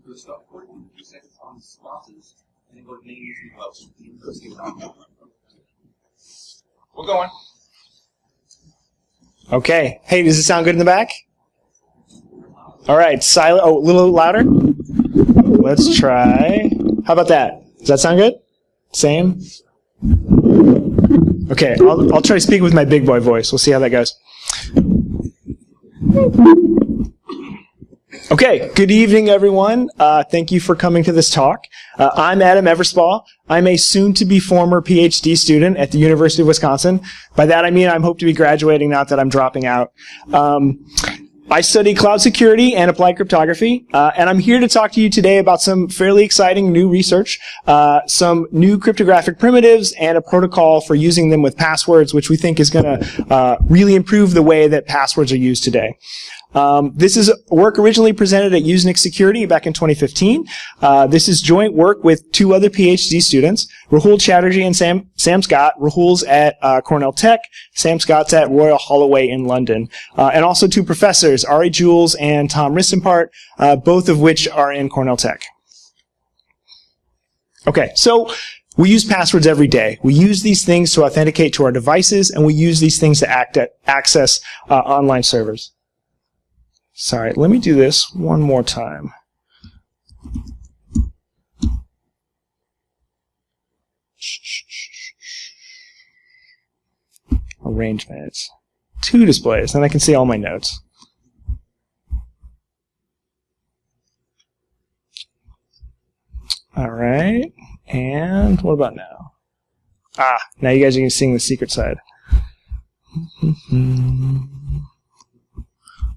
Go stop recording, 2 seconds on responses, and then go to names and votes. We're going. Okay. Hey, does it sound good in the back? All right. Silent. Oh, a little louder. Let's try. How about that? Does that sound good? Same? Okay. I'll try to speak with my big boy voice. We'll see how that goes. Okay, good evening, everyone. Thank you for coming to this talk. I'm Adam Everspaugh. I'm a soon-to-be former PhD student at the University of Wisconsin. By that I mean I hope to be graduating, not that I'm dropping out. I study cloud security and applied cryptography, and I'm here to talk to you today about some fairly exciting new research, some new cryptographic primitives, and a protocol for using them with passwords, which we think is going to really improve the way that passwords are used today. This is work originally presented at Usenix Security back in 2015. This is joint work with 2 other PhD students, Rahul Chatterjee and Sam Scott. Rahul's at Cornell Tech, Sam Scott's at Royal Holloway in London. And also 2 professors, Ari Jules and Tom Ristenpart, both of which are in Cornell Tech. Okay, so we use passwords every day. We use these things to authenticate to our devices, and we use these things to access online servers. Sorry, let me do this one more time. Arrangements. 2 displays, then I can see all my notes. All right, and what about now? Now you guys are seeing the secret side.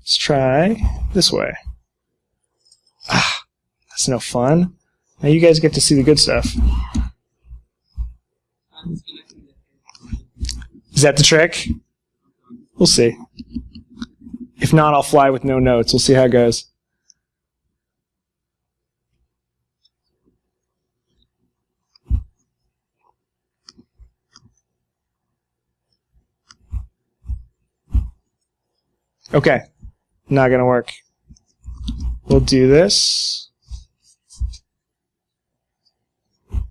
Let's try this way. That's no fun. Now you guys get to see the good stuff. Is that the trick? We'll see. If not, I'll fly with no notes. We'll see how it goes. Okay. Not going to work. We'll do this. We'll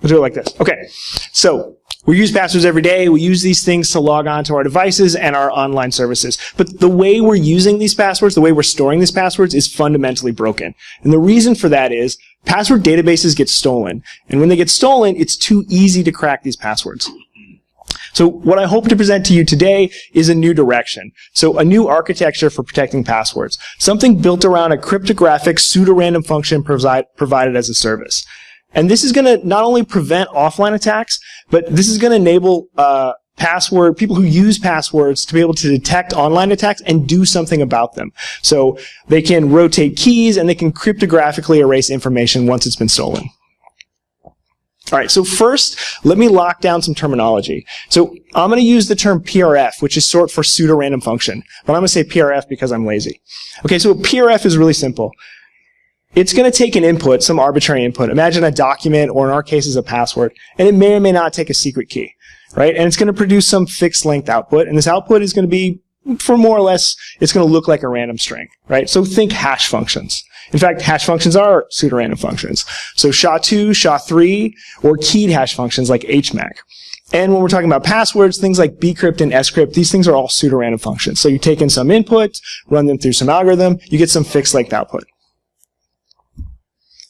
do it like this. Okay. So we use passwords every day. We use these things to log on to our devices and our online services. But the way we're using these passwords, the way we're storing these passwords is fundamentally broken. And the reason for that is password databases get stolen. And when they get stolen, it's too easy to crack these passwords. So what I hope to present to you today is a new direction. So a new architecture for protecting passwords. Something built around a cryptographic pseudorandom function provided as a service. And this is going to not only prevent offline attacks, but this is going to enable people who use passwords to be able to detect online attacks and do something about them. So they can rotate keys and they can cryptographically erase information once it's been stolen. All right, so first, let me lock down some terminology. So I'm going to use the term PRF, which is short for pseudorandom function. But I'm going to say PRF because I'm lazy. Okay, so PRF is really simple. It's going to take an input, some arbitrary input. Imagine a document, or in our case is a password, and it may or may not take a secret key, right? And it's going to produce some fixed length output, and this output is going to be, for more or less, it's going to look like a random string, right? So think hash functions. In fact, hash functions are pseudorandom functions. So SHA-2, SHA-3, or keyed hash functions like HMAC. And when we're talking about passwords, things like bcrypt and scrypt, these things are all pseudorandom functions. So you take in some input, run them through some algorithm, you get some fixed length output.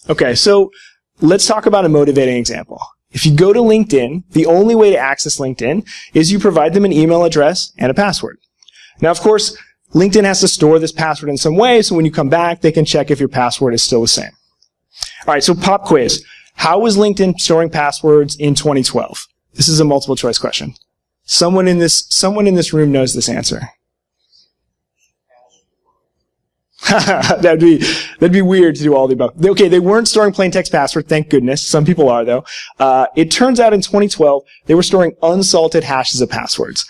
Okay, so let's talk about a motivating example. If you go to LinkedIn, the only way to access LinkedIn is you provide them an email address and a password. Now, of course, LinkedIn has to store this password in some way, so when you come back, they can check if your password is still the same. All right, so pop quiz. How was LinkedIn storing passwords in 2012? This is a multiple choice question. Someone in this room knows this answer. That'd be weird to do all the above. Okay, they weren't storing plain text password, thank goodness. Some people are, though. It turns out in 2012, they were storing unsalted hashes of passwords.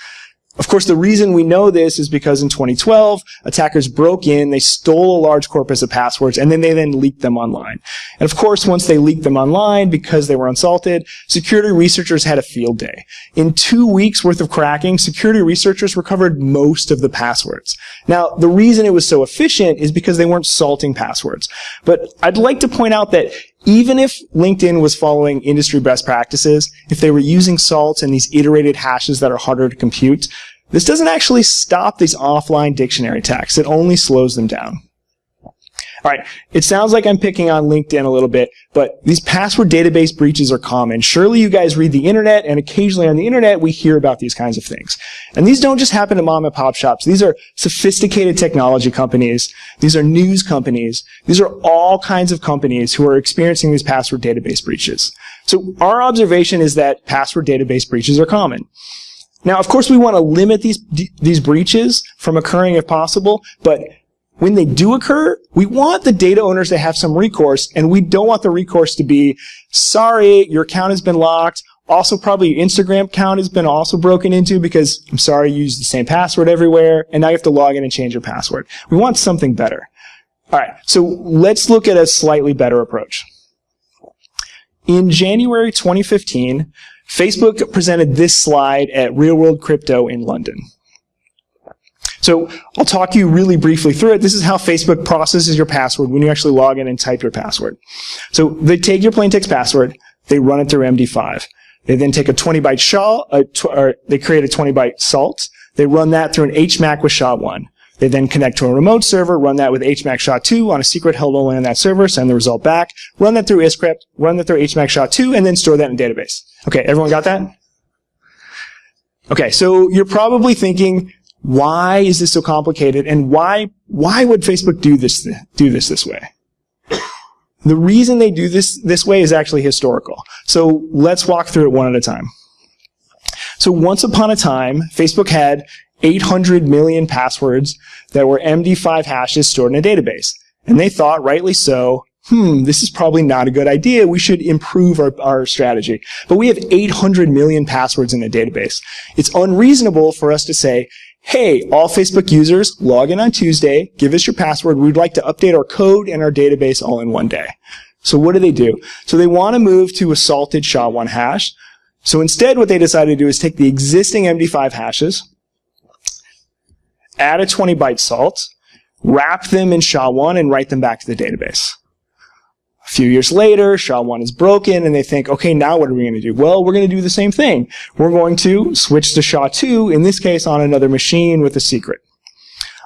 Of course, the reason we know this is because in 2012, attackers broke in, they stole a large corpus of passwords, and then they leaked them online. And of course, once they leaked them online, because they were unsalted, security researchers had a field day. In 2 weeks worth of cracking, security researchers recovered most of the passwords. Now, the reason it was so efficient is because they weren't salting passwords. But I'd like to point out that even if LinkedIn was following industry best practices, if they were using salts and these iterated hashes that are harder to compute, this doesn't actually stop these offline dictionary attacks. It only slows them down. All right, it sounds like I'm picking on LinkedIn a little bit, but these password database breaches are common. Surely you guys read the internet, and occasionally on the internet we hear about these kinds of things. And these don't just happen to mom and pop shops. These are sophisticated technology companies. These are news companies. These are all kinds of companies who are experiencing these password database breaches. So our observation is that password database breaches are common. Now, of course, we want to limit these breaches from occurring if possible, but when they do occur, we want the data owners to have some recourse, and we don't want the recourse to be, sorry, your account has been locked. Also, probably your Instagram account has been also broken into because, I'm sorry, you use the same password everywhere, and now you have to log in and change your password. We want something better. All right, so let's look at a slightly better approach. In January 2015, Facebook presented this slide at Real World Crypto in London. So I'll talk you really briefly through it. This is how Facebook processes your password when you actually log in and type your password. So they take your plaintext password, they run it through MD5. They then take a 20-byte they create a 20-byte salt. They run that through an HMAC with SHA-1. They then connect to a remote server, run that with HMAC SHA-2 on a secret held only on that server, send the result back, run that through scrypt, run that through HMAC SHA-2, and then store that in a database. Okay, everyone got that? Okay, so you're probably thinking, why is this so complicated, and why would Facebook do this way? The reason they do this way is actually historical. So let's walk through it one at a time. So once upon a time, Facebook had 800 million passwords that were MD5 hashes stored in a database. And they thought, rightly so, this is probably not a good idea. We should improve our strategy. But we have 800 million passwords in a database. It's unreasonable for us to say, hey, all Facebook users, log in on Tuesday, give us your password. We'd like to update our code and our database all in one day. So what do? So they want to move to a salted SHA-1 hash. So instead, what they decided to do is take the existing MD5 hashes, add a 20-byte salt, wrap them in SHA-1, and write them back to the database. A few years later, SHA-1 is broken, and they think, okay, now what are we going to do? Well, we're going to do the same thing. We're going to switch to SHA-2, in this case on another machine with a secret.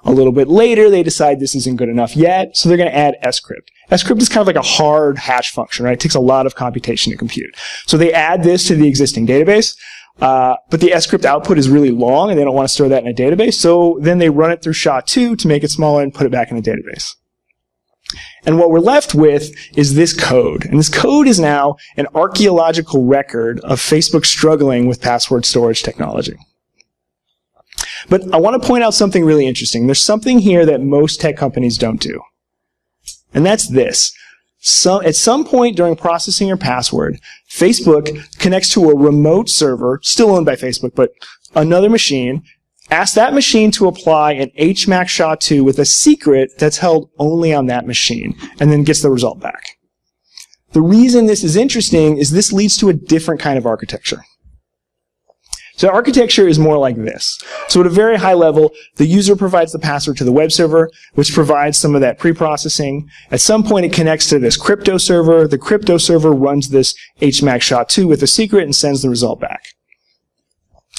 A little bit later, they decide this isn't good enough yet, so they're going to add scrypt. Scrypt is kind of like a hard hash function, right? It takes a lot of computation to compute. So they add this to the existing database, but the scrypt output is really long, and they don't want to store that in a database, so then they run it through SHA-2 to make it smaller and put it back in a database. And what we're left with is this code. And this code is now an archaeological record of Facebook struggling with password storage technology. But I want to point out something really interesting. There's something here that most tech companies don't do. And that's this. At some point during processing your password, Facebook connects to a remote server, still owned by Facebook, but another machine, asks that machine to apply an HMAC SHA-2 with a secret that's held only on that machine, and then gets the result back. The reason this is interesting is this leads to a different kind of architecture. So architecture is more like this. So at a very high level, the user provides the password to the web server, which provides some of that pre-processing. At some point, it connects to this crypto server. The crypto server runs this HMAC SHA-2 with a secret and sends the result back.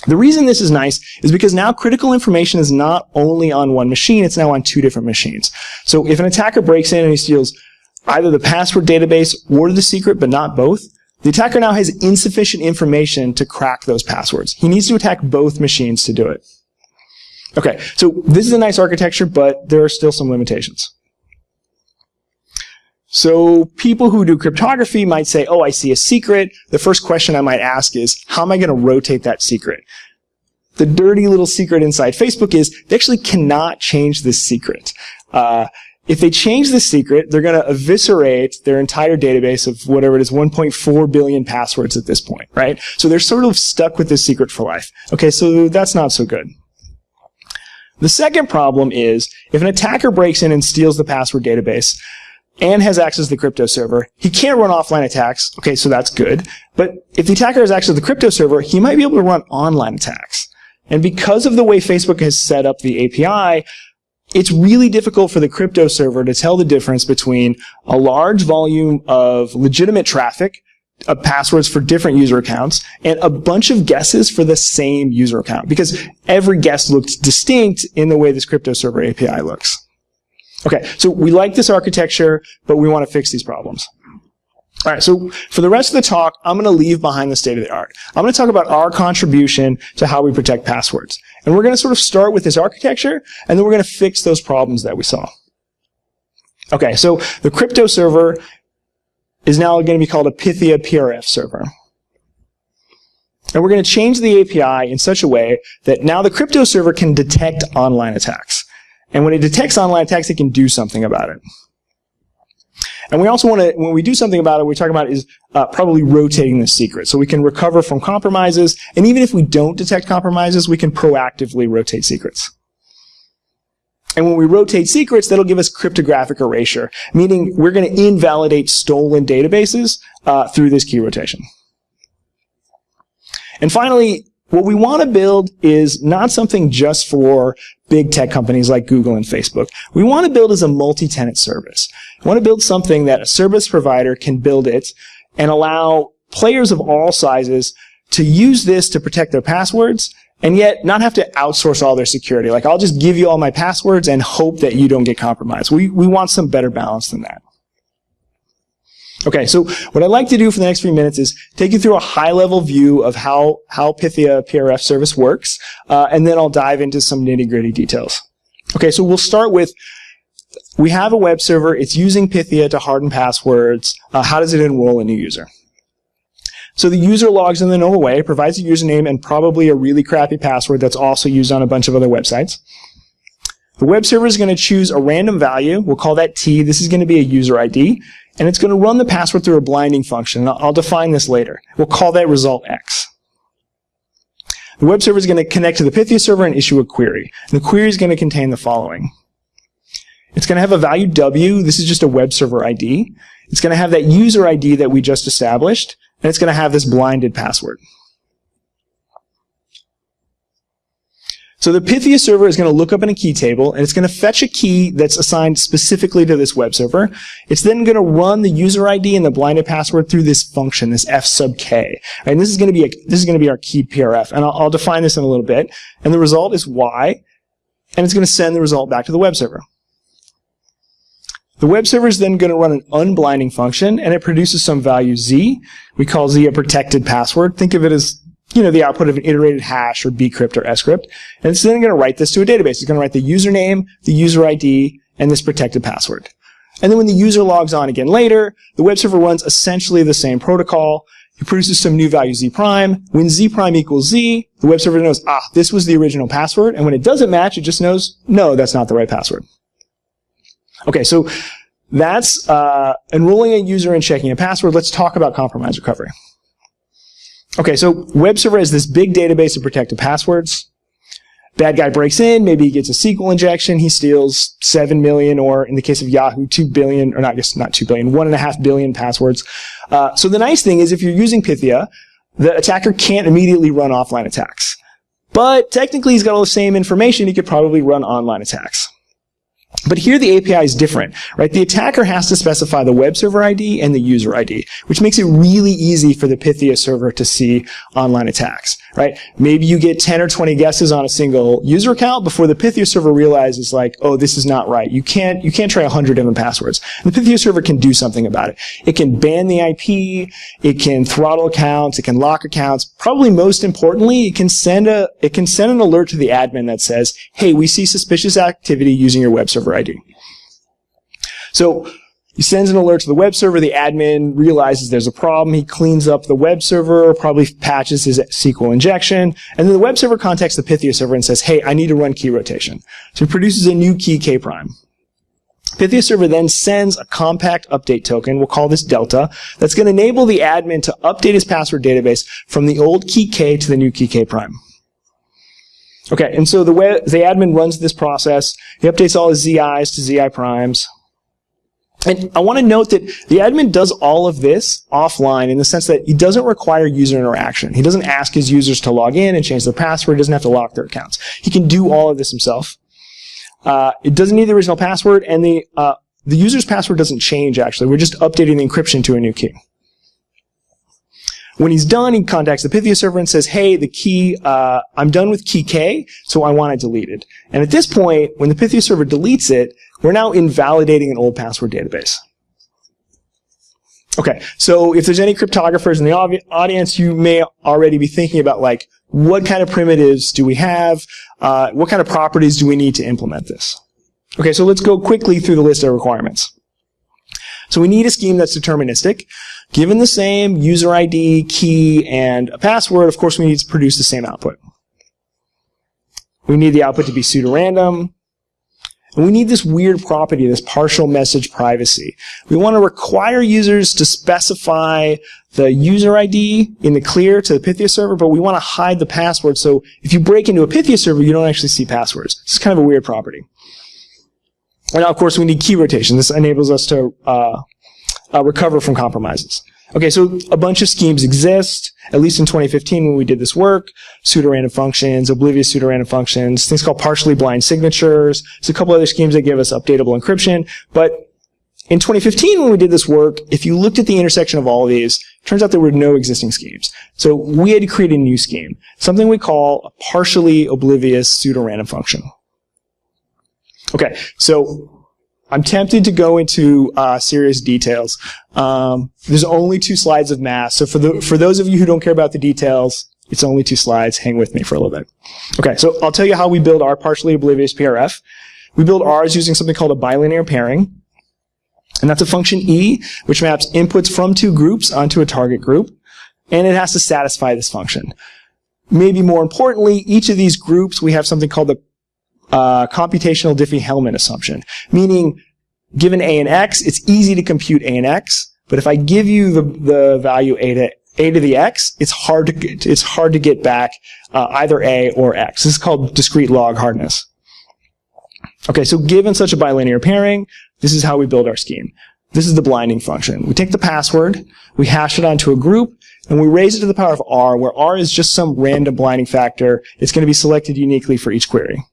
The reason this is nice is because now critical information is not only on one machine, it's now on two different machines. So if an attacker breaks in and he steals either the password database or the secret, but not both, the attacker now has insufficient information to crack those passwords. He needs to attack both machines to do it. Okay, so this is a nice architecture, but there are still some limitations. So people who do cryptography might say, oh, I see a secret. The first question I might ask is, how am I going to rotate that secret? The dirty little secret inside Facebook is they actually cannot change this secret. If they change the secret, they're going to eviscerate their entire database of whatever it is, 1.4 billion passwords at this point, right? So they're sort of stuck with this secret for life. Okay, so that's not so good. The second problem is if an attacker breaks in and steals the password database and has access to the crypto server, he can't run offline attacks. Okay, so that's good. But if the attacker has access to the crypto server, he might be able to run online attacks. And because of the way Facebook has set up the API, it's really difficult for the crypto server to tell the difference between a large volume of legitimate traffic, of passwords for different user accounts, and a bunch of guesses for the same user account, because every guess looks distinct in the way this crypto server API looks. Okay, so we like this architecture, but we want to fix these problems. All right, so for the rest of the talk, I'm going to leave behind the state of the art. I'm going to talk about our contribution to how we protect passwords. And we're going to sort of start with this architecture, and then we're going to fix those problems that we saw. Okay, so the crypto server is now going to be called a Pythia PRF server. And we're going to change the API in such a way that now the crypto server can detect online attacks. And when it detects online attacks, it can do something about it. And we also want to, when we do something about it, what we're talking about is probably rotating the secret. So we can recover from compromises, and even if we don't detect compromises, we can proactively rotate secrets. And when we rotate secrets, that'll give us cryptographic erasure, meaning we're going to invalidate stolen databases through this key rotation. And finally, what we want to build is not something just for big tech companies like Google and Facebook. We want to build as a multi-tenant service. We want to build something that a service provider can build it and allow players of all sizes to use this to protect their passwords and yet not have to outsource all their security. Like, I'll just give you all my passwords and hope that you don't get compromised. We want some better balance than that. Okay, so what I'd like to do for the next few minutes is take you through a high-level view of how Pythia PRF service works, and then I'll dive into some nitty-gritty details. Okay, so we'll start with, we have a web server. It's using Pythia to harden passwords. How does it enroll a new user? So the user logs in the normal way, provides a username and probably a really crappy password that's also used on a bunch of other websites. The web server is going to choose a random value. We'll call that T. This is going to be a user ID. And it's going to run the password through a blinding function. I'll define this later. We'll call that result X. The web server is going to connect to the Pythia server and issue a query. And the query is going to contain the following. It's going to have a value W. This is just a web server ID. It's going to have that user ID that we just established. And it's going to have this blinded password. So the Pythia server is going to look up in a key table, and it's going to fetch a key that's assigned specifically to this web server. It's then going to run the user ID and the blinded password through this function, this f sub k. And this is going to be our key PRF, and I'll define this in a little bit. And the result is y, and it's going to send the result back to the web server. The web server is then going to run an unblinding function, and it produces some value z. We call z a protected password. Think of it as, you know, the output of an iterated hash or bcrypt or scrypt. And it's then going to write this to a database. It's going to write the username, the user ID, and this protected password. And then when the user logs on again later, the web server runs essentially the same protocol. It produces some new value z prime. When z prime equals z, the web server knows, this was the original password. And when it doesn't match, it just knows, no, that's not the right password. Okay, so that's enrolling a user and checking a password. Let's talk about compromise recovery. Okay, so web server has this big database of protected passwords. Bad guy breaks in, maybe he gets a SQL injection, he steals 7 million, or in the case of Yahoo, 2 billion, or not 2 billion, 1.5 billion passwords. So the nice thing is if you're using Pythia, the attacker can't immediately run offline attacks. But technically he's got all the same information, he could probably run online attacks. But here the API is different, right? The attacker has to specify the web server ID and the user ID, which makes it really easy for the Pythia server to see online attacks, right? Maybe you get 10 or 20 guesses on a single user account before the Pythia server realizes, like, oh, this is not right. You can't try 100 different passwords. And the Pythia server can do something about it. It can ban the IP, it can throttle accounts, it can lock accounts. Probably most importantly, it can send an alert to the admin that says, hey, we see suspicious activity using your web server ID. So he sends an alert to the web server, the admin realizes there's a problem, he cleans up the web server, probably patches his SQL injection, and then the web server contacts the Pythia server and says, hey, I need to run key rotation. So he produces a new key K prime. Pythia server then sends a compact update token, we'll call this delta, that's going to enable the admin to update his password database from the old key K to the new key K prime. Okay, and so the admin runs this process. He updates all his ZIs to ZI primes. And I want to note that the admin does all of this offline in the sense that he doesn't require user interaction. He doesn't ask his users to log in and change their password. He doesn't have to lock their accounts. He can do all of this himself. It doesn't need the original password, and the user's password doesn't change, actually. We're just updating the encryption to a new key. When he's done, he contacts the Pythia server and says, hey, the key, I'm done with key K, so I want it deleted. And at this point, when the Pythia server deletes it, we're now invalidating an old password database. Okay, so if there's any cryptographers in the audience, you may already be thinking about, like, what kind of primitives do we have? What kind of properties do we need to implement this? Okay, so let's go quickly through the list of requirements. So we need a scheme that's deterministic. Given the same user ID, key, and a password, of course we need to produce the same output. We need the output to be pseudorandom. And we need this weird property, this partial message privacy. We want to require users to specify the user ID in the clear to the Pythia server, but we want to hide the password, so if you break into a Pythia server, you don't actually see passwords. This is kind of a weird property. And now, of course, we need key rotation. This enables us to recover from compromises. Okay, so a bunch of schemes exist, at least in 2015 when we did this work. Pseudorandom functions, oblivious pseudorandom functions, things called partially blind signatures. There's a couple other schemes that give us updatable encryption. But in 2015 when we did this work, if you looked at the intersection of all of these, it turns out there were no existing schemes. So we had to create a new scheme, something we call a partially oblivious pseudorandom function. Okay, so I'm tempted to go into serious details. There's only 2 slides of math, so for those of you who don't care about the details, it's only 2 slides. Hang with me for a little bit. Okay, so I'll tell you how we build our partially oblivious PRF. We build ours using something called a bilinear pairing, and that's a function E, which maps inputs from 2 groups onto a target group, and it has to satisfy this function. Maybe more importantly, each of these groups, we have something called the computational Diffie-Hellman assumption, meaning given A and X, it's easy to compute A and X, but if I give you the value A to the X, it's hard to get back either A or X. This is called discrete log hardness. Okay, so given such a bilinear pairing, this is how we build our scheme. This is the blinding function. We take the password, we hash it onto a group, and we raise it to the power of R, where R is just some random blinding factor. It's going to be selected uniquely for each query.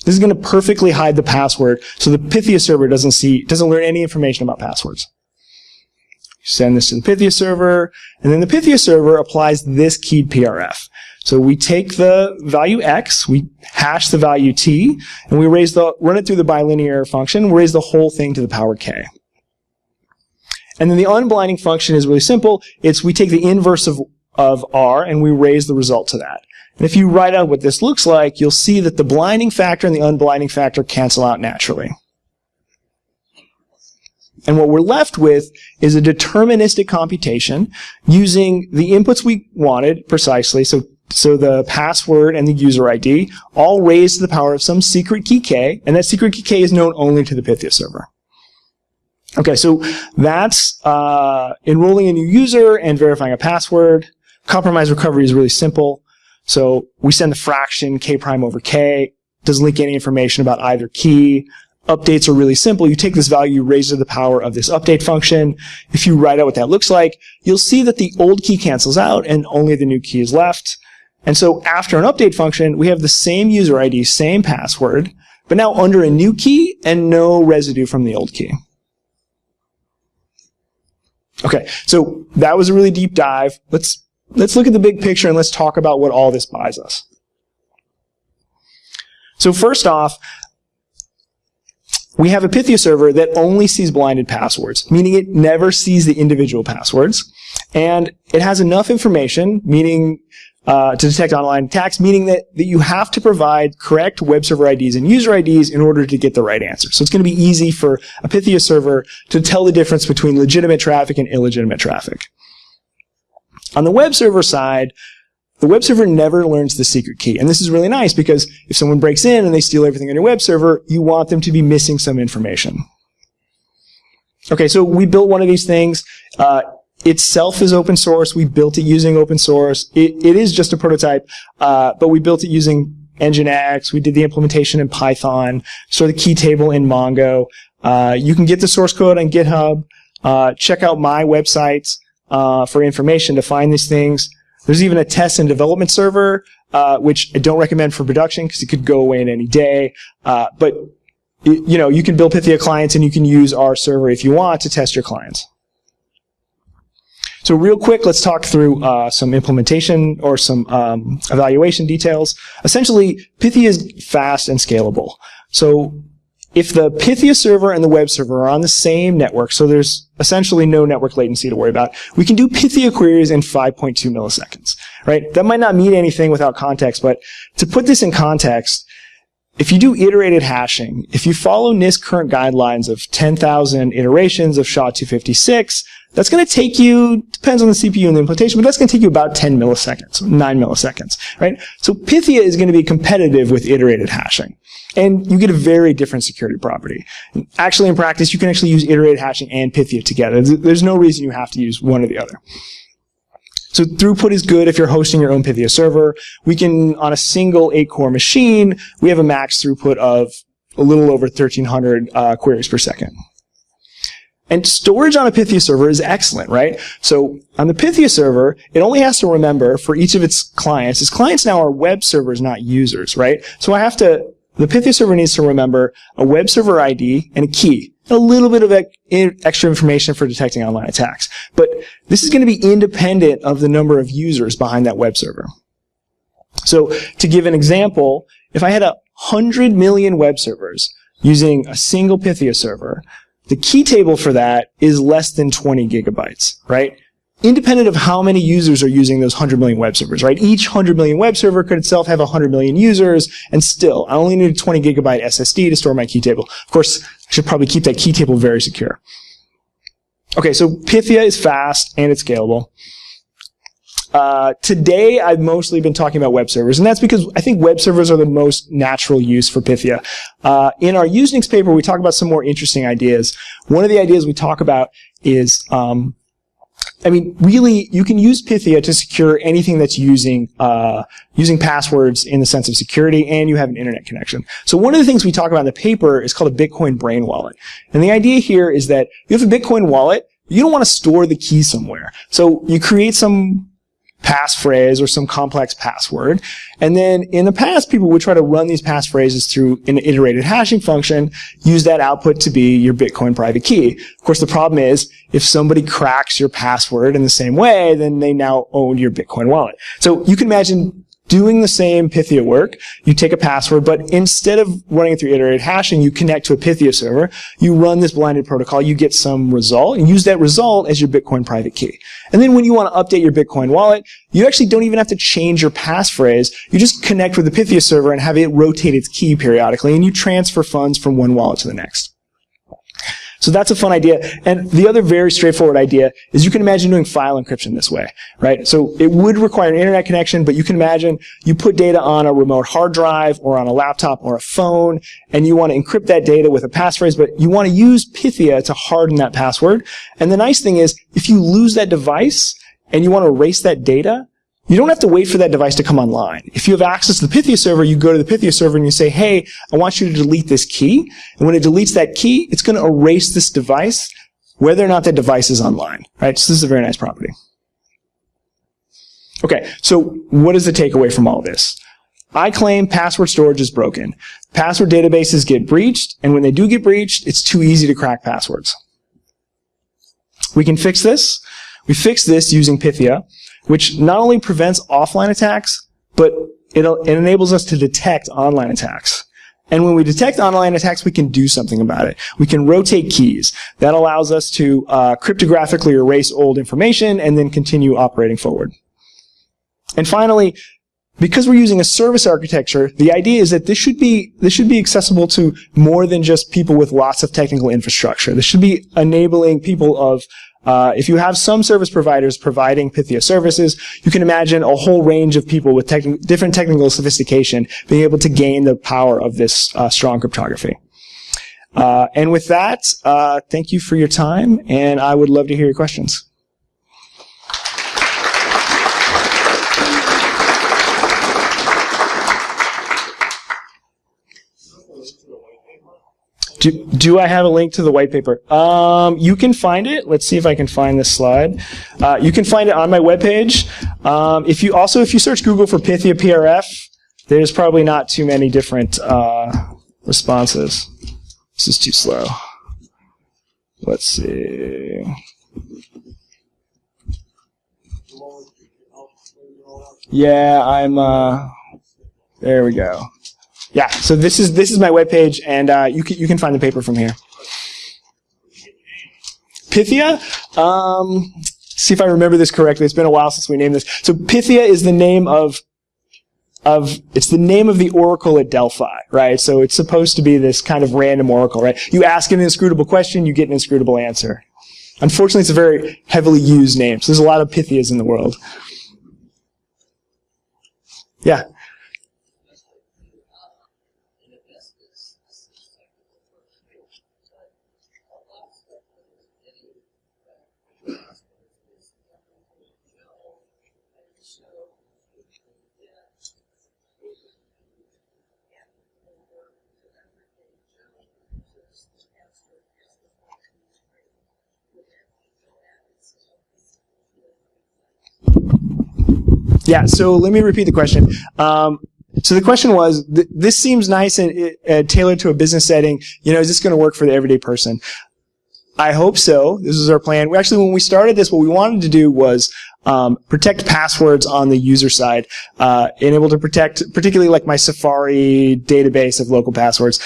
This is going to perfectly hide the password so the Pythia server doesn't learn any information about passwords. Send this to the Pythia server, and then the Pythia server applies this keyed PRF. So we take the value X, we hash the value T, and we run it through the bilinear function, we raise the whole thing to the power K. And then the unblinding function is really simple. We take the inverse of R and we raise the result to that. And if you write out what this looks like, you'll see that the blinding factor and the unblinding factor cancel out naturally. And what we're left with is a deterministic computation using the inputs we wanted precisely, so the password and the user ID, all raised to the power of some secret key K, and that secret key K is known only to the Pythia server. Okay, so that's enrolling a new user and verifying a password. Compromise recovery is really simple. So we send the fraction K prime over K. Doesn't leak any information about either key. Updates are really simple. You take this value, you raise it to the power of this update function. If you write out what that looks like, you'll see that the old key cancels out and only the new key is left. And so after an update function, we have the same user ID, same password, but now under a new key and no residue from the old key. Okay, so that was a really deep dive. Let's look at the big picture and let's talk about what all this buys us. So first off, we have a Pythia server that only sees blinded passwords, meaning it never sees the individual passwords. And it has enough information, meaning to detect online attacks, meaning that you have to provide correct web server IDs and user IDs in order to get the right answer. So it's going to be easy for a Pythia server to tell the difference between legitimate traffic and illegitimate traffic. On the web server side, the web server never learns the secret key. And this is really nice because if someone breaks in and they steal everything on your web server, you want them to be missing some information. Okay, so we built one of these things. Itself is open source. We built it using open source. It is just a prototype, but we built it using Nginx. We did the implementation in Python. Store the key table in Mongo. You can get the source code on GitHub. Check out my website for information to find these things. There's even a test and development server, which I don't recommend for production because it could go away in any day. But you can build Pythia clients and you can use our server if you want to test your clients. So real quick, let's talk through some implementation or some evaluation details. Essentially, Pythia is fast and scalable. So if the Pythia server and the web server are on the same network, so there's essentially no network latency to worry about, we can do Pythia queries in 5.2 milliseconds, right? That might not mean anything without context, but to put this in context, if you do iterated hashing, if you follow NIST current guidelines of 10,000 iterations of SHA-256, that's going to take you, depends on the CPU and the implementation, but that's going to take you about 10 milliseconds, 9 milliseconds, right? So Pythia is going to be competitive with iterated hashing. And you get a very different security property. Actually, in practice, you can actually use iterated hashing and Pythia together. There's no reason you have to use one or the other. So throughput is good if you're hosting your own Pythia server. We can, on a single 8-core machine, we have a max throughput of a little over 1,300 queries per second. And storage on a Pythia server is excellent, right? So on the Pythia server, it only has to remember for each of its clients now are web servers, not users, right? So the Pythia server needs to remember a web server ID and a key. A little bit of extra information for detecting online attacks. But this is going to be independent of the number of users behind that web server. So to give an example, if I had 100 million web servers using a single Pythia server, the key table for that is less than 20 gigabytes, right? Independent of how many users are using those 100 million web servers, right? Each 100 million web server could itself have 100 million users, and still, I only need a 20 gigabyte SSD to store my key table. Of course, I should probably keep that key table very secure. Okay, so Pythia is fast and it's scalable. Today, I've mostly been talking about web servers, and that's because I think web servers are the most natural use for Pythia. In our Usenix paper, we talk about some more interesting ideas. One of the ideas we talk about is, really, you can use Pythia to secure anything that's using passwords in the sense of security, and you have an internet connection. So one of the things we talk about in the paper is called a Bitcoin brain wallet. And the idea here is that you have a Bitcoin wallet, you don't want to store the key somewhere. So you create some passphrase or some complex password. And then in the past, people would try to run these passphrases through an iterated hashing function, use that output to be your Bitcoin private key. Of course, the problem is if somebody cracks your password in the same way, then they now own your Bitcoin wallet. So you can imagine doing the same Pythia work. You take a password, but instead of running it through iterated hashing, you connect to a Pythia server, you run this blinded protocol, you get some result, and use that result as your Bitcoin private key. And then when you want to update your Bitcoin wallet, you actually don't even have to change your passphrase. You just connect with the Pythia server and have it rotate its key periodically, and you transfer funds from one wallet to the next. So that's a fun idea. And the other very straightforward idea is you can imagine doing file encryption this way, right? So it would require an internet connection, but you can imagine you put data on a remote hard drive or on a laptop or a phone, and you want to encrypt that data with a passphrase, but you want to use Pythia to harden that password. And the nice thing is, if you lose that device and you want to erase that data, you don't have to wait for that device to come online. If you have access to the Pythia server, you go to the Pythia server and you say, hey, I want you to delete this key. And when it deletes that key, it's going to erase this device, whether or not that device is online, right? So this is a very nice property. Okay, so what is the takeaway from all this? I claim password storage is broken. Password databases get breached, and when they do get breached, it's too easy to crack passwords. We can fix this. We fix this using Pythia, which not only prevents offline attacks, but it enables us to detect online attacks. And when we detect online attacks, we can do something about it. We can rotate keys. That allows us to cryptographically erase old information and then continue operating forward. And finally, because we're using a service architecture, the idea is that this should be accessible to more than just people with lots of technical infrastructure. This should be enabling people of if you have some service providers providing Pythia services, you can imagine a whole range of people with different technical sophistication being able to gain the power of this strong cryptography. And with that, thank you for your time, and I would love to hear your questions. Do I have a link to the white paper? You can find it. Let's see if I can find this slide. You can find it on my webpage. If you search Google for Pythia PRF, there's probably not too many different responses. This is too slow. Let's see. Yeah, I'm. There we go. Yeah, so this is my webpage, and you can find the paper from here. Pythia. See if I remember this correctly. It's been a while since we named this. So Pythia is the name of it's the name of the oracle at Delphi, right? So it's supposed to be this kind of random oracle, right? You ask an inscrutable question, you get an inscrutable answer. Unfortunately, it's a very heavily used name. So there's a lot of Pythias in the world. Yeah. Yeah, so let me repeat the question. So the question was, this seems nice and tailored to a business setting. You know, is this going to work for the everyday person? I hope so. This is our plan. Actually, when we started this, what we wanted to do was protect passwords on the user side, and able to protect particularly like my Safari database of local passwords.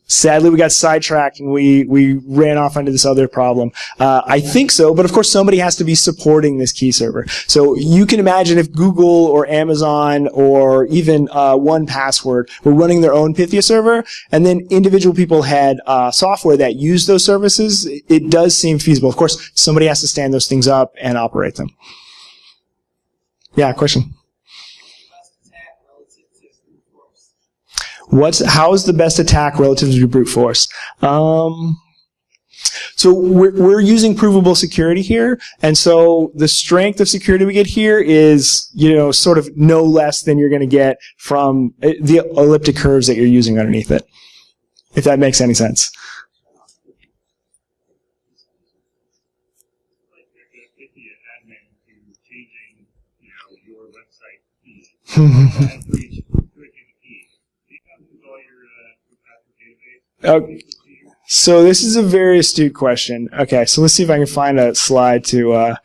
Sadly, we got sidetracked and we ran off into this other problem. I think so, but of course somebody has to be supporting this key server. So you can imagine if Google or Amazon or even 1Password were running their own Pythia server, and then individual people had software that used those services, it does seem feasible. Of course, somebody has to stand those things up and operate them. Yeah, question? How is the best attack relative to brute force? So we're using provable security here, and so the strength of security we get here is, you know, sort of no less than you're going to get from the elliptic curves that you're using underneath it, if that makes any sense. So this is a very astute question. Okay, so let's see if I can find a slide to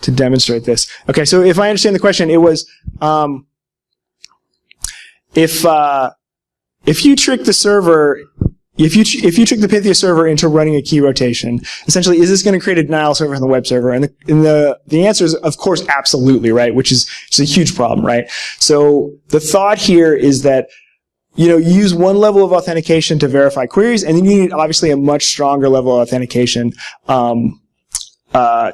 demonstrate this. Okay, so if I understand the question, it was if you trick the server, if you trick the Pythia server into running a key rotation, essentially, is this going to create a denial server on the web server? And the answer is, of course, absolutely, right? Which is a huge problem, right? So the thought here is that, you know, you use one level of authentication to verify queries, and then you need obviously a much stronger level of authentication to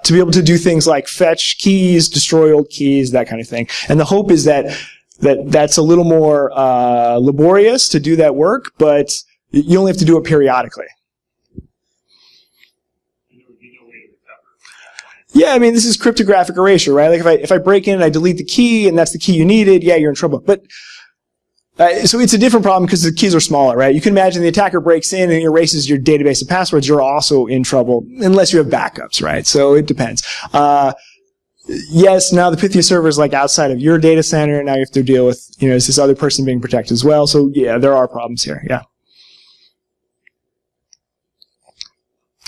be able to do things like fetch keys, destroy old keys, that kind of thing. And the hope is that's a little more laborious to do that work, but you only have to do it periodically. Yeah, I mean, this is cryptographic erasure, right? Like if I break in and I delete the key and that's the key you needed, yeah, you're in trouble. But so it's a different problem because the keys are smaller, right? You can imagine the attacker breaks in and erases your database of passwords. You're also in trouble unless you have backups, right? So it depends. Yes, now the Pythia server is like outside of your data center, and now you have to deal with, you know, is this other person being protected as well? So yeah, there are problems here. Yeah.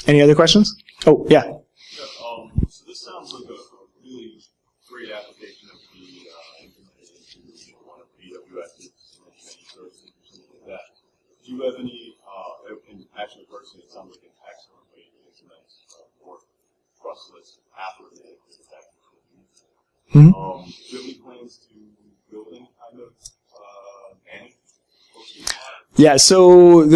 Any other questions? Oh, yeah. So this sounds like a really great application of the implemented into one of AWS's many services or something like that. Do you have any, and actually personally it sounds like an excellent way to implement more trustless password management attack. Do you have any plans to build any kind of managed hosting? Yeah, so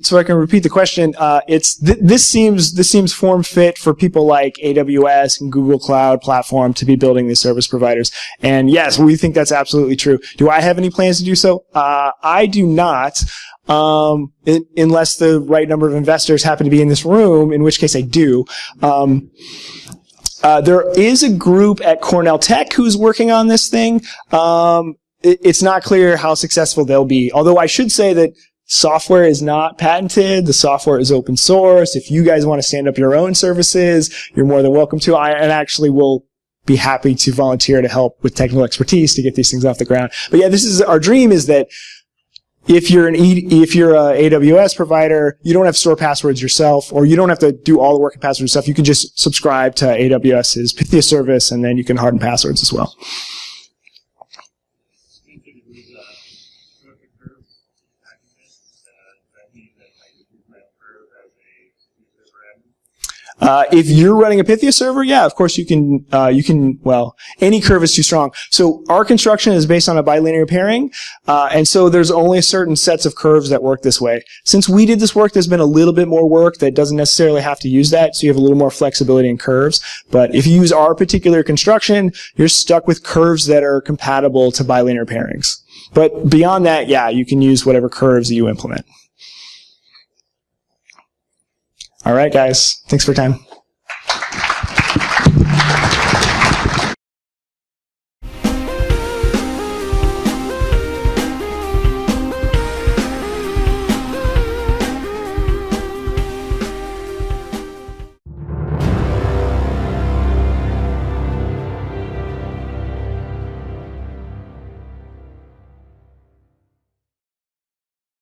so I can repeat the question. This seems form fit for people like AWS and Google Cloud Platform to be building these service providers. And yes, we think that's absolutely true. Do I have any plans to do so? I do not, unless the right number of investors happen to be in this room, in which case I do. There is a group at Cornell Tech who's working on this thing. It's not clear how successful they'll be. Although I should say that software is not patented. The software is open source. If you guys want to stand up your own services, you're more than welcome to. And actually will be happy to volunteer to help with technical expertise to get these things off the ground. But yeah, this is our dream, is that if you're a AWS provider, you don't have to store passwords yourself, or you don't have to do all the work in passwords yourself. You can just subscribe to AWS's Pythia service, and then you can harden passwords as well. If you're running a Pythia server, yeah, of course you can, well, any curve is too strong. So our construction is based on a bilinear pairing, and so there's only certain sets of curves that work this way. Since we did this work, there's been a little bit more work that doesn't necessarily have to use that, so you have a little more flexibility in curves. But if you use our particular construction, you're stuck with curves that are compatible to bilinear pairings. But beyond that, yeah, you can use whatever curves you implement. All right, guys. Thanks for your time.